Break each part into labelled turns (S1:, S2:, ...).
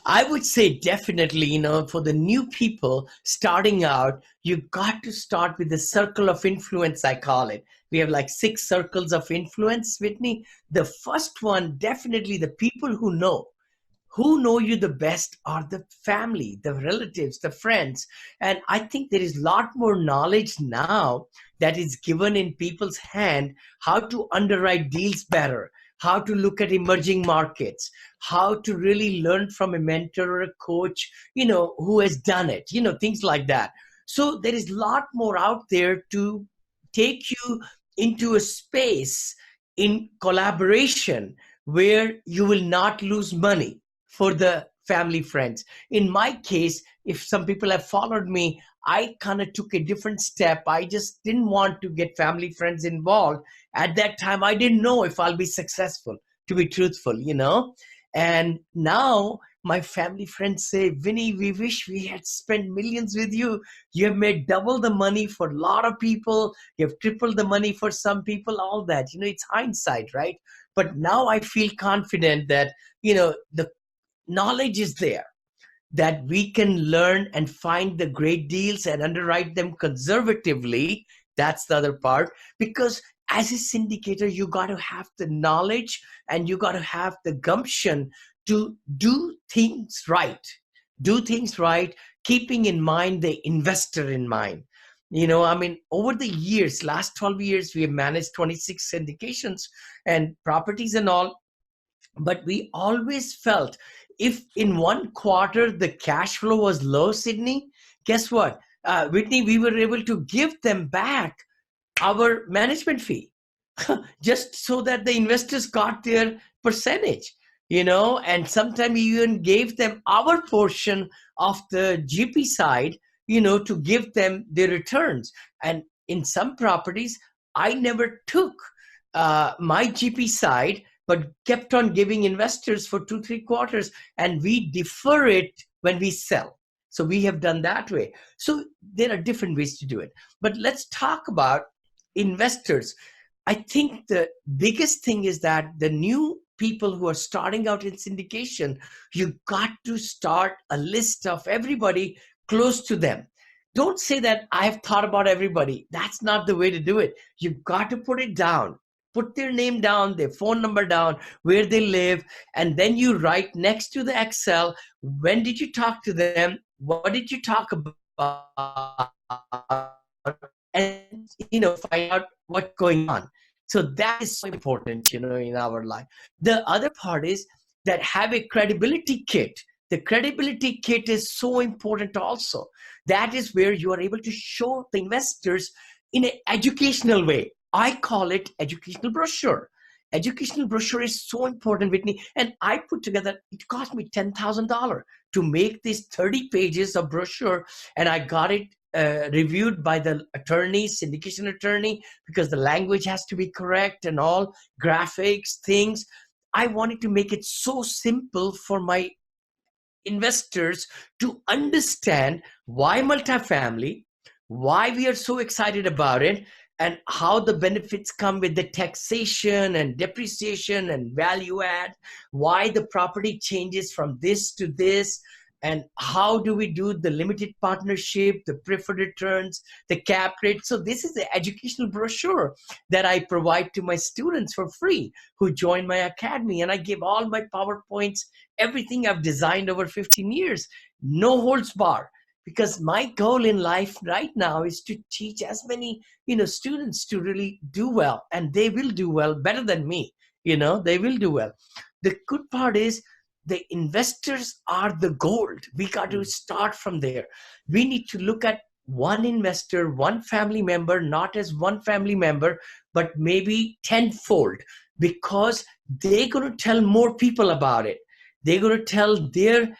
S1: I would say definitely, for the new people starting out, you got to start with the circle of influence, I call it. We have like 6 circles of influence, Whitney. The first one, definitely the people who know you the best are the family, the relatives, the friends. And I think there is a lot more knowledge now that is given in people's hand how to underwrite deals better, how to look at emerging markets, how to really learn from a mentor or a coach, who has done it, things like that. So there is a lot more out there to take you into a space in collaboration where you will not lose money for the family friends. In my case, if some people have followed me, I kind of took a different step. I just didn't want to get family friends involved. At that time, I didn't know if I'll be successful, to be truthful. And now my family friends say, Vinny, we wish we had spent millions with you. You have made double the money for a lot of people. You have tripled the money for some people, all that. It's hindsight, right? But now I feel confident that, the knowledge is there, that we can learn and find the great deals and underwrite them conservatively. That's the other part. Because as a syndicator, you got to have the knowledge and you got to have the gumption to do things right. Do things right, keeping in mind the investor in mind. Over the years, last 12 years, we have managed 26 syndications and properties and all. But we always felt if in one quarter the cash flow was low, Sydney, guess what? Whitney, we were able to give them back our management fee just so that the investors got their percentage, and sometimes we even gave them our portion of the GP side, to give them their returns. And in some properties, I never took my GP side, but kept on giving investors for 2-3 quarters, and we defer it when we sell. So we have done that way. So there are different ways to do it. But let's talk about investors. I think the biggest thing is that the new people who are starting out in syndication, you got to start a list of everybody close to them. Don't say that I have thought about everybody. That's not the way to do it. You've got to put it down. Put their name down, their phone number down, where they live, and then you write next to the Excel, when did you talk to them? What did you talk about? And, find out what's going on. So that is so important, in our life. The other part is that have a credibility kit. The credibility kit is so important also. That is where you are able to show the investors in an educational way. I call it educational brochure. Educational brochure is so important, Whitney. And I put together, it cost me $10,000 to make these 30 pages of brochure. And I got it reviewed by the attorney, syndication attorney, because the language has to be correct and all, graphics, things. I wanted to make it so simple for my investors to understand why multifamily, why we are so excited about it, and how the benefits come with the taxation and depreciation and value add, why the property changes from this to this, and how do we do the limited partnership, the preferred returns, the cap rate. So this is the educational brochure that I provide to my students for free who join my academy. And I give all my PowerPoints, everything I've designed over 15 years, no holds bar. Because my goal in life right now is to teach as many, students to really do well, and they will do well better than me. They will do well. The good part is the investors are the gold. We got to start from there. We need to look at one investor, one family member, not as one family member, but maybe tenfold, because they're going to tell more people about it. They're going to tell their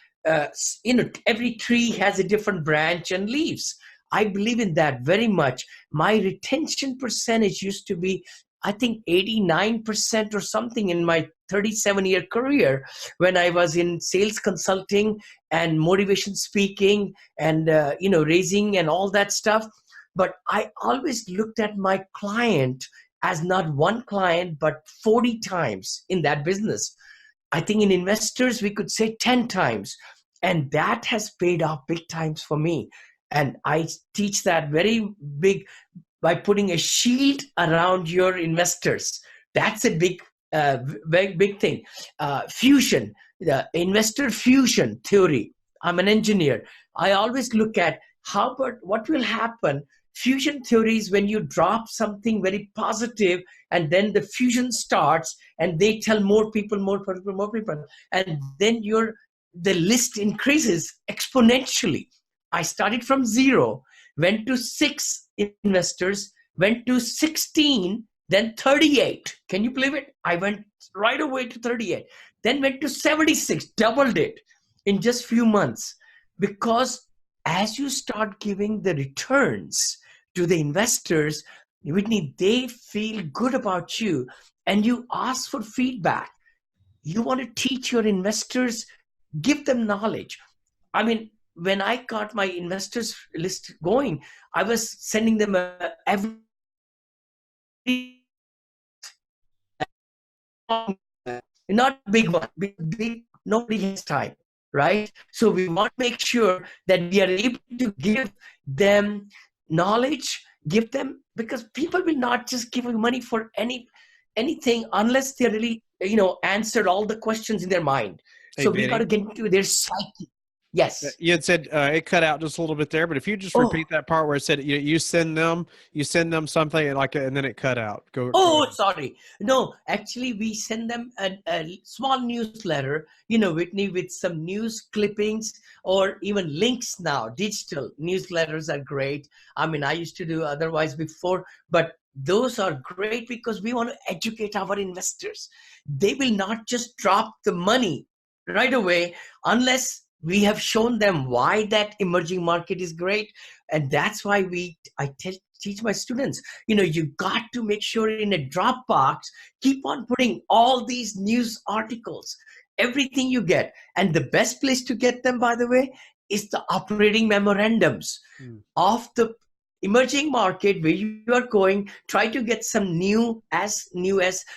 S1: every tree has a different branch and leaves. I believe in that very much. My retention percentage used to be, I think, 89% or something in my 37-year career when I was in sales consulting and motivation speaking and, raising and all that stuff. But I always looked at my client as not one client, but 40 times in that business. I think in investors, we could say 10 times. And that has paid off big times for me. And I teach that very big by putting a shield around your investors. That's a big, very big thing. Fusion, the investor fusion theory. I'm an engineer. I always look at how about what will happen. Fusion theory is when you drop something very positive, and then the fusion starts, and they tell more people, more people, and then the list increases exponentially. I started from 0, went to 6 investors, went to 16, then 38. Can you believe it? I went right away to 38, then went to 76, doubled it in just few months. Because as you start giving the returns to the investors, Whitney, they feel good about you, and you ask for feedback. You want to teach your investors, give them knowledge. I mean, when I got my investors list going, I was sending them every not big one, big, nobody has time, right? So we want to make sure that we are able to give them knowledge, give them, because people will not just give you money for anything unless they really, answered all the questions in their mind.
S2: Hey,
S1: So we
S2: Vinney,
S1: got to get into their psyche. Yes.
S2: you had said it cut out just a little bit there, but if you just
S1: Oh,
S2: repeat that part where it said you send them something and then it cut out. Go ahead.
S1: sorry. No, actually, we send them a small newsletter, Whitney, with some news clippings or even links now. Digital newsletters are great. I mean, I used to do otherwise before, but those are great because we want to educate our investors. They will not just drop the money right away unless we have shown them why that emerging market is great. And that's why I teach my students, you got to make sure in a Dropbox, keep on putting all these news articles, everything you get. And the best place to get them, by the way, is the operating memorandums of the emerging market where you are going. Try to get some new as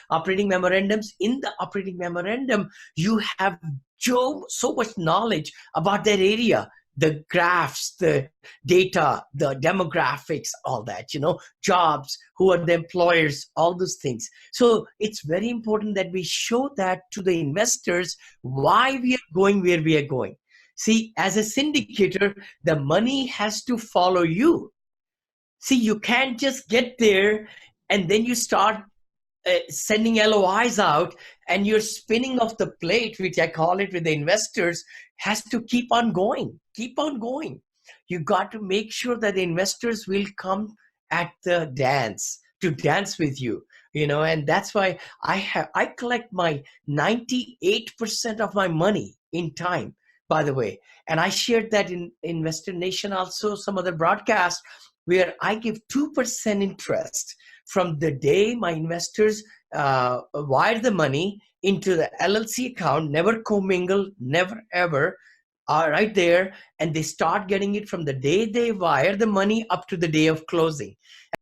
S1: operating memorandums. In the operating memorandum, you have so much knowledge about that area, the graphs, the data, the demographics, all that, jobs, who are the employers, all those things. So it's very important that we show that to the investors, why we are going where we are going. See, as a syndicator, the money has to follow you. See, you can't just get there and then you start sending LOIs out, and you're spinning off the plate, which I call it, with the investors, has to keep on going. You got to make sure that the investors will come at the dance to dance with you, and that's why I collect my 98% of my money in time, by the way. And I shared that in Investor Nation, also some other broadcasts, where I give 2% interest from the day my investors wire the money into the LLC account, never commingle, never ever, are right there, and they start getting it from the day they wire the money up to the day of closing.